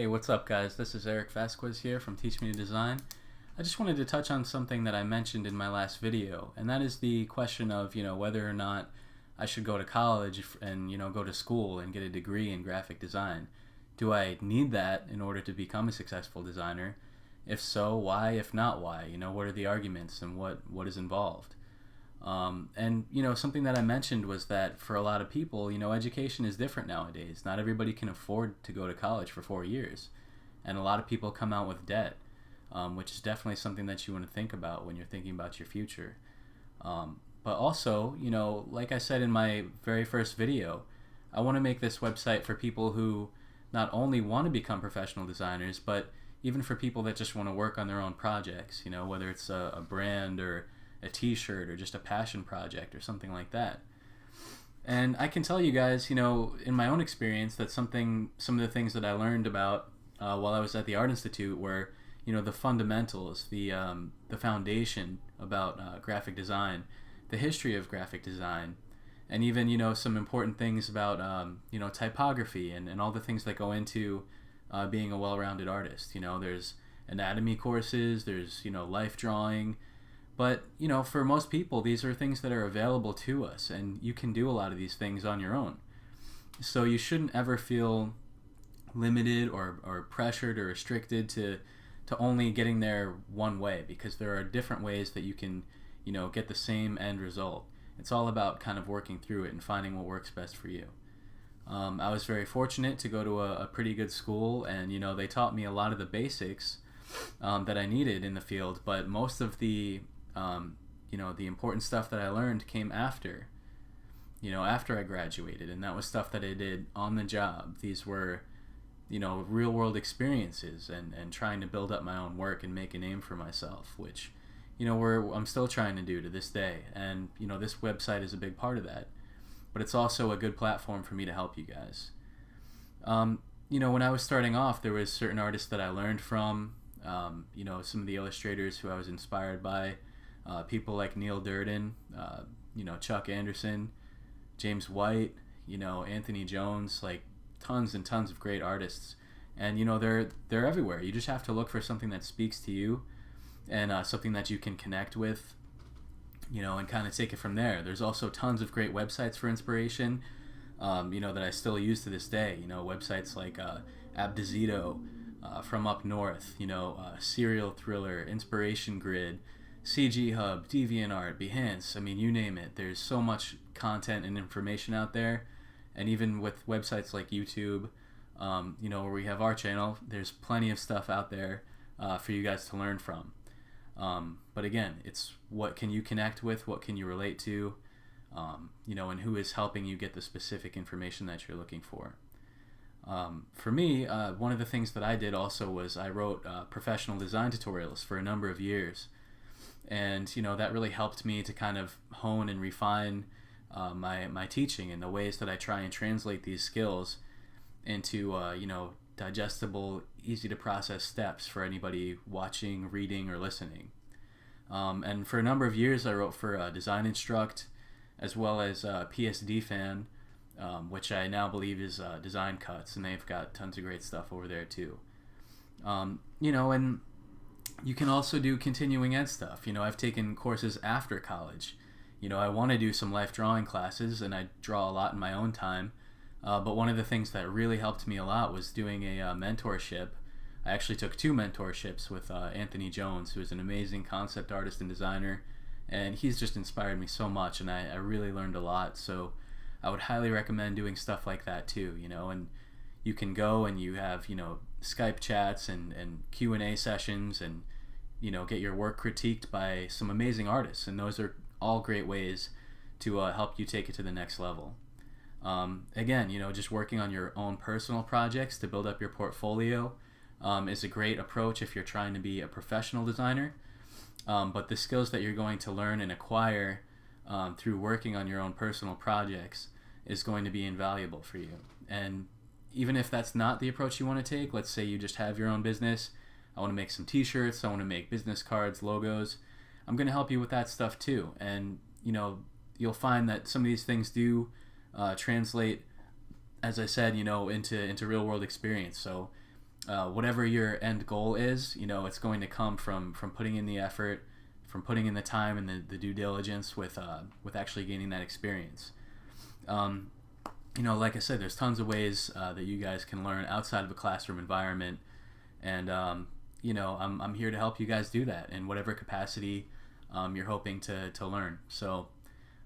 Hey, what's up, guys? This is Eric Vasquez here from Teach Me to Design. I just wanted to touch on something that I mentioned in my last video, and that is the question of, whether or not I should go to college and, go to school and get a degree in graphic design. Do I need that in order to become a successful designer? If so, why? If not, why? What are the arguments and what is involved? Something that I mentioned was that for a lot of people, education is different nowadays. Not everybody can afford to go to college for 4 years. And a lot of people come out with debt, which is definitely something that you want to think about when you're thinking about your future. But also, like I said in my very first video, I want to make this website for people who not only want to become professional designers, but even for people that just want to work on their own projects, whether it's a brand or a t-shirt or just a passion project or something like that. And I can tell you guys, in my own experience, that some of the things that I learned about while I was at the Art Institute were, the fundamentals, the foundation about graphic design, the history of graphic design, and even, some important things about, typography and all the things that go into being a well-rounded artist. There's anatomy courses, there's, life drawing. But, for most people, these are things that are available to us, and you can do a lot of these things on your own. So you shouldn't ever feel limited or pressured or restricted to only getting there one way, because there are different ways that you can, get the same end result. It's all about kind of working through it and finding what works best for you. I was very fortunate to go to a pretty good school, and, they taught me a lot of the basics that I needed in the field, but most of the the important stuff that I learned came after I graduated, and that was stuff that I did on the job. These were, real world experiences and trying to build up my own work and make a name for myself, which, I'm still trying to do to this day. And, this website is a big part of that, but it's also a good platform for me to help you guys. When I was starting off, there was certain artists that I learned from, some of the illustrators who I was inspired by. People like Neil Durden, Chuck Anderson, James White, Anthony Jones, like tons and tons of great artists. And, they're everywhere. You just have to look for something that speaks to you and something that you can connect with, and kind of take it from there. There's also tons of great websites for inspiration, that I still use to this day. Websites like Abdizito, From Up North, Serial Thriller, Inspiration Grid, CG Hub, DeviantArt, Behance. I mean, you name it. There's so much content and information out there. And even with websites like YouTube, where we have our channel, there's plenty of stuff out there for you guys to learn from. But again, it's what can you connect with, what can you relate to, and who is helping you get the specific information that you're looking for. For me, one of the things that I did also was I wrote professional design tutorials for a number of years. And, that really helped me to kind of hone and refine my teaching and the ways that I try and translate these skills into, digestible, easy to process steps for anybody watching, reading, or listening. And for a number of years, I wrote for Design Instruct, as well as PSD Fan, which I now believe is Design Cuts, and they've got tons of great stuff over there too. And you can also do continuing ed stuff. I've taken courses after college. I want to do some life drawing classes, and I draw a lot in my own time. But one of the things that really helped me a lot was doing a mentorship. I actually took 2 mentorships with Anthony Jones, who is an amazing concept artist and designer, and he's just inspired me so much, and I really learned a lot. So I would highly recommend doing stuff like that too, and you can go and you have, Skype chats and Q&A sessions, and, get your work critiqued by some amazing artists, and those are all great ways to help you take it to the next level. Again, just working on your own personal projects to build up your portfolio is a great approach if you're trying to be a professional designer. But the skills that you're going to learn and acquire through working on your own personal projects is going to be invaluable for you. And even if that's not the approach you want to take, let's say you just have your own business. I want to make some t-shirts, I want to make business cards, logos. I'm going to help you with that stuff too. And, you'll find that some of these things do translate, as I said, into real world experience. So whatever your end goal is, it's going to come from putting in the effort, from putting in the time and the due diligence with actually gaining that experience. Like I said, there's tons of ways that you guys can learn outside of a classroom environment, and I'm here to help you guys do that in whatever capacity you're hoping to learn. So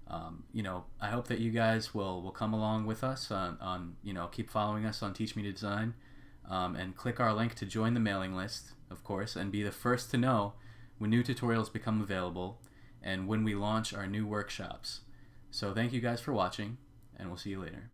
I hope that you guys will come along with us on keep following us on Teach Me to Design, and click our link to join the mailing list, of course, and be the first to know when new tutorials become available and when we launch our new workshops. So thank you guys for watching, and we'll see you later.